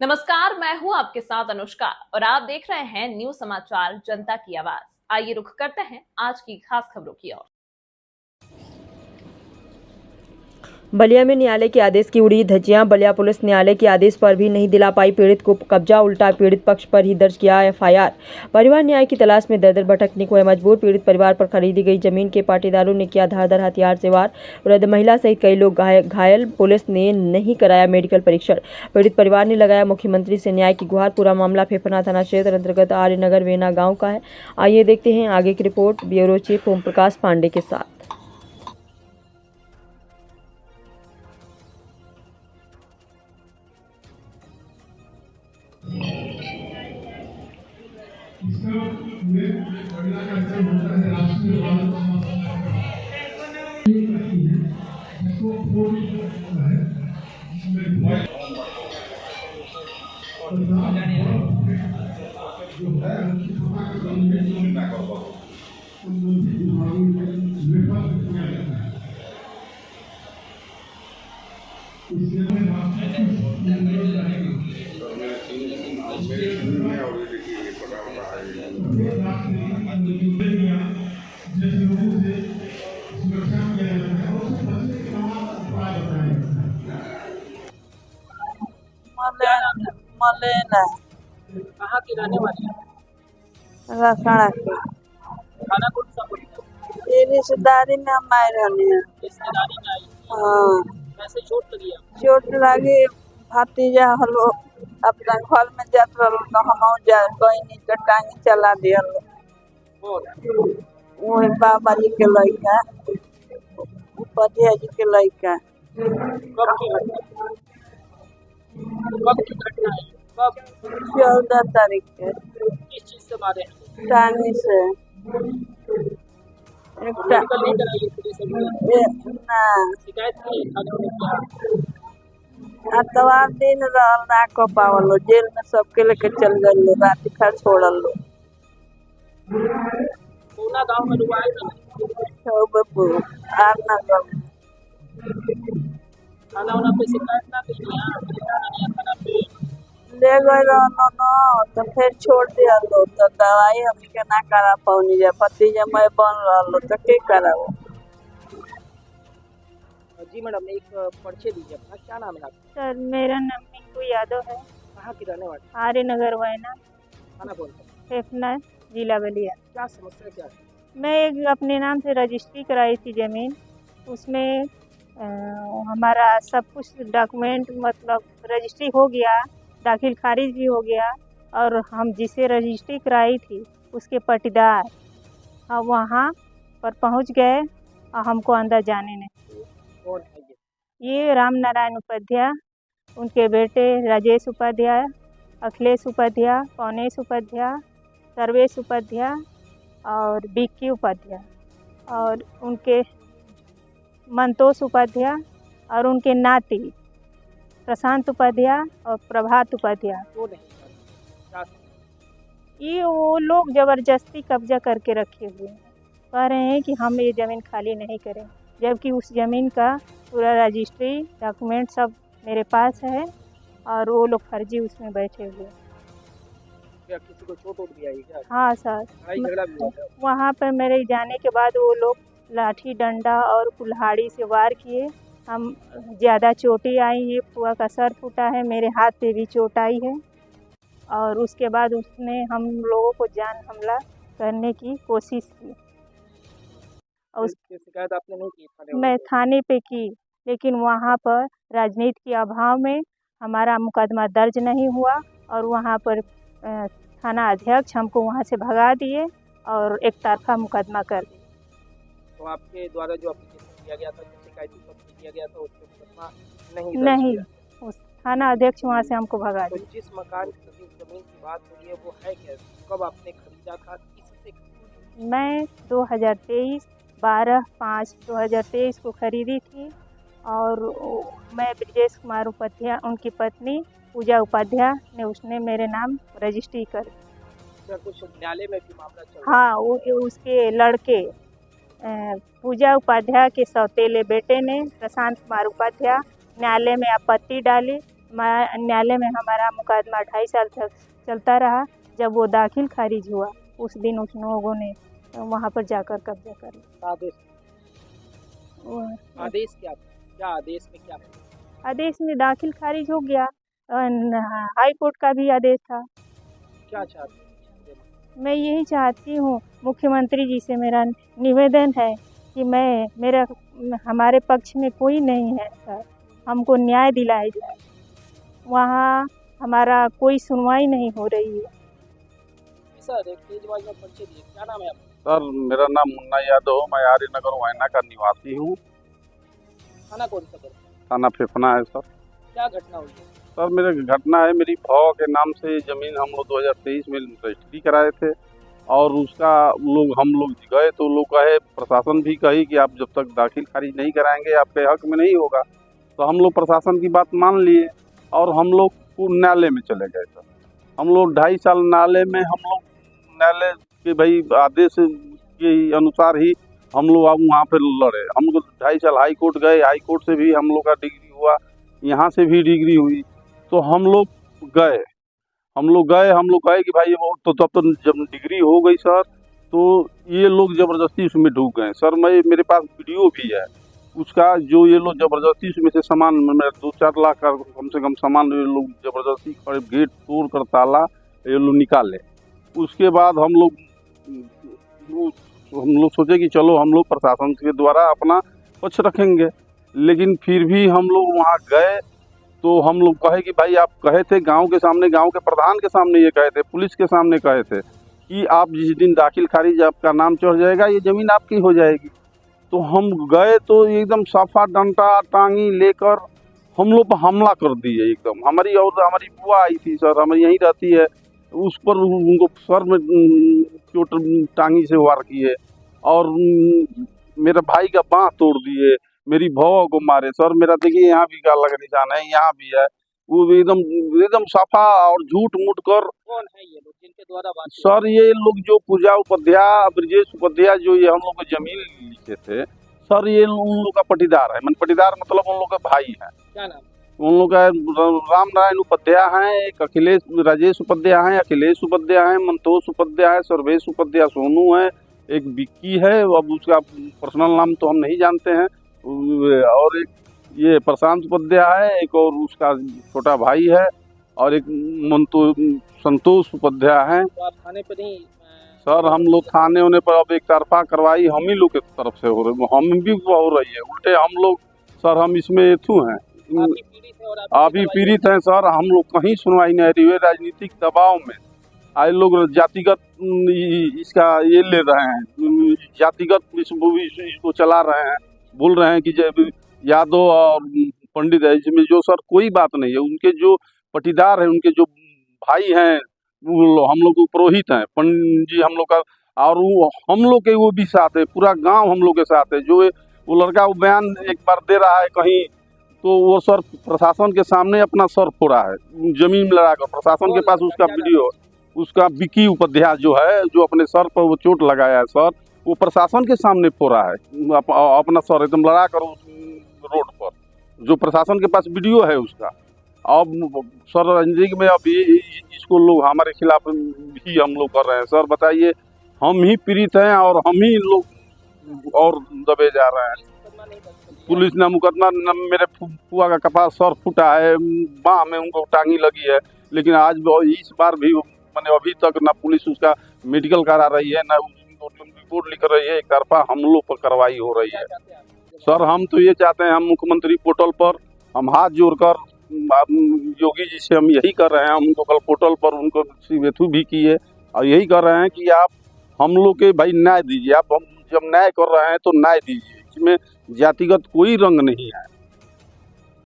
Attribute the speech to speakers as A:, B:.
A: नमस्कार, मैं हूं आपके साथ अनुष्का और आप देख रहे हैं न्यूज समाचार जनता की आवाज। आइए रुख करते हैं आज की खास खबरों की ओर।
B: बलिया में न्यायालय के आदेश की उड़ी धज्जियां। बलिया पुलिस न्यायालय के आदेश पर भी नहीं दिला पाई पीड़ित को कब्जा, उल्टा पीड़ित पक्ष पर ही दर्ज किया एफआईआर। परिवार न्याय की तलाश में दर दर भटकने को है मजबूर। पीड़ित परिवार पर खरीदी गई जमीन के पाटीदारों ने किया धारदार हथियार से वार। वृद्ध महिला सहित कई लोग घायल। पुलिस ने नहीं कराया मेडिकल परीक्षण। पीड़ित परिवार ने लगाया मुख्यमंत्री से न्याय की गुहार। पूरा मामला फेफना थाना क्षेत्र अंतर्गत आर्यनगर वेना गाँव का है। आइए देखते हैं आगे की report bureau chief Om Prakash Pandey के साथ।
C: इसका में महिला का जन्म होता है राष्ट्रीय बाल इसको फोन है जिसमें बॉय और जो है उनकी सभा के संबंधित विभागों में रेफर किया जाता है। इसके में जैसे लोगों से सुरक्षा किया जाता है और उससे बचने के तमाम उपाय बताए जाते हैं।
D: मलेना
E: कहाँ की रहने वाली है?
D: रसड़ा के
E: खाना कौन सा पड़ता है?
D: ये रिश्तेदारी में हम आए रहने हैं।
E: रिश्तेदारी में आई?
D: हाँ,
E: कैसे चोट लगी है?
D: चोट लगी। भतीजा हलो अपना घर में जात रहो तो हम जा कोई नहीं तो टांगी चला दिया लो। वो बाबा जी के लड़का, पतिया जी के लड़का।
E: कब की घटना? कब की घटना है? कब?
D: 14 तारीख के
E: किस चीज से मारे हैं?
D: टांगी से
E: मेडिकल नहीं कराई पुलिस अभी?
D: ना
E: शिकायत की थाने में क्या?
D: अतवार दिन रहल ना को पावलो, जेल में सबके लेके चल गए लो, रात खा छोड़ल लो।
E: पूना गांव में लोग आए थे?
D: आना
E: थाना वाला पे शिकायत ना की? थाना पे
D: ले गए रहलो न तो फिर छोड़ दिया लो तो दवाई हम के ना करा पाऊनी जा पति जब मैं बन रहलो तो के कराओ।
E: जी मैडम, एक पर्चे दीजिए अपना। क्या नाम है आपका?
F: सर मेरा नाम मिंकू यादव है।
E: कहाँ की रहने वाली?
F: आर्यनगर वैना,
E: थाना कौन सा?
F: फेफना, जिला बलिया।
E: क्या समस्या क्या है?
F: मैं एक अपने नाम से रजिस्ट्री कराई थी ज़मीन। उसमें हमारा सब कुछ डॉक्यूमेंट मतलब रजिस्ट्री हो गया, दाखिल खारिज भी हो गया और हम जिसे रजिस्ट्री कराई थी उसके पट्टीदार हम वहाँ पर पहुँच गए और हमको अंदर जाने नहीं।
E: कौन है
F: ये राम नारायण उपाध्याय, उनके बेटे राजेश उपाध्याय, अखिलेश उपाध्याय, पवनेश उपाध्याय, सर्वेश उपाध्याय और बिक्की उपाध्याय और उनके मंतोष उपाध्याय और उनके नाती प्रशांत उपाध्याय और प्रभात उपाध्याय।
E: कौन है? क्या?
F: ये वो लोग ज़बरदस्ती कब्जा करके रखे हुए हैं। कह रहे हैं कि हम ये ज़मीन खाली नहीं करें, जबकि उस ज़मीन का पूरा रजिस्ट्री डॉक्यूमेंट सब मेरे पास है और वो लोग फर्जी उसमें बैठे हुए हैं।
E: क्या किसी को चोट वोट भी आई क्या?
F: हाँ सर,
E: लड़ाई झगड़ा भी हुआ था?
F: वहाँ पर मेरे जाने के बाद वो लोग लाठी डंडा और कुल्हाड़ी से वार किए। हम ज़्यादा चोटें आई हैं, फुआ का सर फूटा है, मेरे हाथ पे भी चोट आई है और उसके बाद उसने हम लोगों को जान हमला करने की कोशिश की। और
E: इसकी शिकायत आपने नहीं की थाने
F: मैं
E: वालों को?
F: थाने पे की, लेकिन वहाँ पर राजनीति के अभाव में हमारा मुकदमा दर्ज नहीं हुआ और वहाँ पर थाना अध्यक्ष हमको वहाँ से भगा दिए और एक तरफा मुकदमा कर दिया।
E: तो आपके द्वारा जो एप्लीकेशन दिया गया था, जो शिकायती पत्र दिया गया था, उसको मुकदमा नहीं दर्ज
F: नहीं,
E: किया?
F: उस थाना अध्यक्ष वहाँ से हमको भगा
E: तो
F: दिया।
E: जिस मकान की जमीन की बात हो रही है वो है क्या? कब आपने खरीदा था? किससे खरीदा?
F: मैं 2023 12/5/2023 को खरीदी थी और मैं ब्रजेश कुमार उपाध्याय, उनकी पत्नी पूजा उपाध्याय ने उसने मेरे नाम रजिस्ट्री कर दी।
E: क्या कुछ न्यायालय में भी मामला चल रहा है?
F: हाँ, वो उसके लड़के पूजा उपाध्याय के सौतेले बेटे ने प्रशांत कुमार उपाध्याय न्यायालय में आपत्ति डाली न्यायालय में हमारा मुकदमा 2.5 साल तक चलता रहा। जब वो दाखिल खारिज हुआ उस दिन उन लोगों ने वहाँ पर जाकर कब्जा कर लिया।
E: आदेश
F: वो-
E: आदेश क्या आदेश में क्या है?
F: आदेश में दाखिल खारिज हो गया। हाई कोर्ट का भी आदेश था।
E: क्या चाहते हैं?
F: मैं यही चाहती हूँ, मुख्यमंत्री जी से मेरा निवेदन है कि मेरा हमारे पक्ष में कोई नहीं है सर, हमको न्याय दिलाया जाए। वहाँ हमारा कोई सुनवाई नहीं हो रही है।
E: सर एक तेज आवाज में परिचय दिए, क्या नाम है आपका?
G: सर मेरा नाम मुन्ना यादव, मैं आर्य नगर वायना का निवासी हूँ।
E: थाना कौन सा है?
G: थाना फेफना है सर।
E: क्या घटना हुई है?
G: सर मेरे घटना है, मेरी भाव के नाम से ज़मीन हम लोग 2023 में रजिस्ट्री कराए थे और उसका हम लोग गए तो लोग कहे, प्रशासन भी कही कि आप जब तक दाखिल खारिज नहीं कराएंगे आपके हक में नहीं होगा। तो हम लोग प्रशासन की बात मान लिए और हम लोग न्यायालय में चले गए सर। हम लोग 2.5 साल न्यायालय में न्यायालय के भाई आदेश के अनुसार ही हम लोग अब वहाँ पर लड़े। हम लोग 2.5 साल हाई कोर्ट गए, हाई कोर्ट से भी हम लोग का डिग्री हुआ, यहाँ से भी डिग्री हुई। तो हम लोग गए कि भाई वो तो तब तो जब डिग्री हो गई सर तो ये लोग ज़बरदस्ती उसमें ढूक गए सर। मेरे पास वीडियो भी है उसका, जो ये लोग ज़बरदस्ती उसमें से सामान, मेरा 2-4 लाख का कम से कम सामान ये लोग ज़बरदस्ती गेट तोड़ कर ताला ये लोग निकाले। उसके बाद हम लोग सोचे कि चलो हम लोग प्रशासन के द्वारा अपना पक्ष रखेंगे, लेकिन फिर भी हम लोग वहाँ गए तो हम लोग कहे कि भाई आप कहे थे गांव के सामने, गांव के प्रधान के सामने ये कहे थे, पुलिस के सामने कहे थे कि आप जिस दिन दाखिल खारिज आपका नाम चढ़ जाएगा ये ज़मीन आपकी हो जाएगी। तो हम गए तो एकदम साफा डंडा टांगी लेकर हम लोग पर हमला कर दिए एकदम। हमारी बुआ आई थी सर, हमारी यहीं रहती है, उस पर उनको सर में चोट टांगी से वार किए और मेरे भाई का बाँह तोड़ दिए, मेरी भौवा को मारे सर। मेरा देखिए यहाँ भी काला का निशान है, यहाँ भी है। वो एकदम साफा और झूठ मूठ कर।
E: कौन है ये लोग जिनके द्वारा बात?
G: सर ये लोग जो पूजा उपाध्याय, ब्रजेश उपाध्याय, जो ये हम लोग को जमीन लिखे थे सर, ये उन लोग का पटीदार है। पटीदार मतलब उन लोग का भाई है।
E: क्या नाम?
G: उन लोग का राम नारायण उपाध्याय हैं, एक अखिलेश राजेश उपाध्याय हैं, अखिलेश उपाध्याय हैं, मंतोष उपाध्याय है, सर्वेश उपाध्याय सोनू है, एक विक्की है, अब उसका पर्सनल नाम तो हम नहीं जानते हैं, और एक ये प्रशांत उपाध्याय है, एक और उसका छोटा भाई है, और एक संतोष उपाध्याय है।
E: तो आप थाने पर नहीं?
G: सर हम लोग थाने होने पर अब एक तरफा कार्रवाई हम ही लोग की तरफ से हो रही, हम भी हो रही है उल्टे। हम लोग सर हम इसमें एथू हैं, अभी पीड़ित हैं सर। हम लोग कहीं सुनवाई नहीं रही है, राजनीतिक दबाव में आए लोग जातिगत इसका ये ले रहे हैं, जातिगत इसको चला रहे हैं, बोल रहे हैं कि यादव और पंडित है, इसमें जो सर कोई बात नहीं है। उनके जो पटीदार हैं, उनके जो भाई हैं, वो हम लोग पुरोहित हैं, पंडित जी हम लोग का, और वो हम लोग के वो भी साथ है, पूरा गांव हम लोग के साथ है। जो वो लड़का वो बयान एक बार दे रहा है कहीं, तो वो सर प्रशासन के सामने अपना सर फोड़ा है जमीन में लड़ाकर। प्रशासन के पास उसका वीडियो, उसका विक्की उपाध्याय जो है, जो अपने सर पर वो चोट लगाया है सर, वो प्रशासन के सामने फोड़ा है अपना सर एकदम लड़ा कर रोड पर, जो प्रशासन के पास वीडियो है उसका। अब सर राजनीतिक में अब इसको लोग हमारे खिलाफ भी हम लोग कर रहे हैं सर। बताइए, हम ही पीड़ित हैं और हम ही लोग और दबे जा रहे हैं। पुलिस ने मुकदमा, मेरे फुआ का कपास सर फूटा है, बाँह में उनको टांगी लगी है, लेकिन आज इस बार भी मैंने अभी तक ना पुलिस उसका मेडिकल करा रही है, ना रिपोर्ट लिख रही है। एक तरफा हम लोग पर कार्रवाई हो रही है सर। हम तो ये चाहते हैं, हम मुख्यमंत्री पोर्टल पर हम हाथ जोड़कर योगी जी से हम यही कर रहे हैं। हम उनको कल पोर्टल पर उनको सिवेथु भी किए और यही कर रहे हैं कि आप हम लोग के भाई न्याय दीजिए। आप हम जब न्याय कर रहे हैं तो न्याय दीजिए, इसमें जातिगत कोई रंग नहीं है।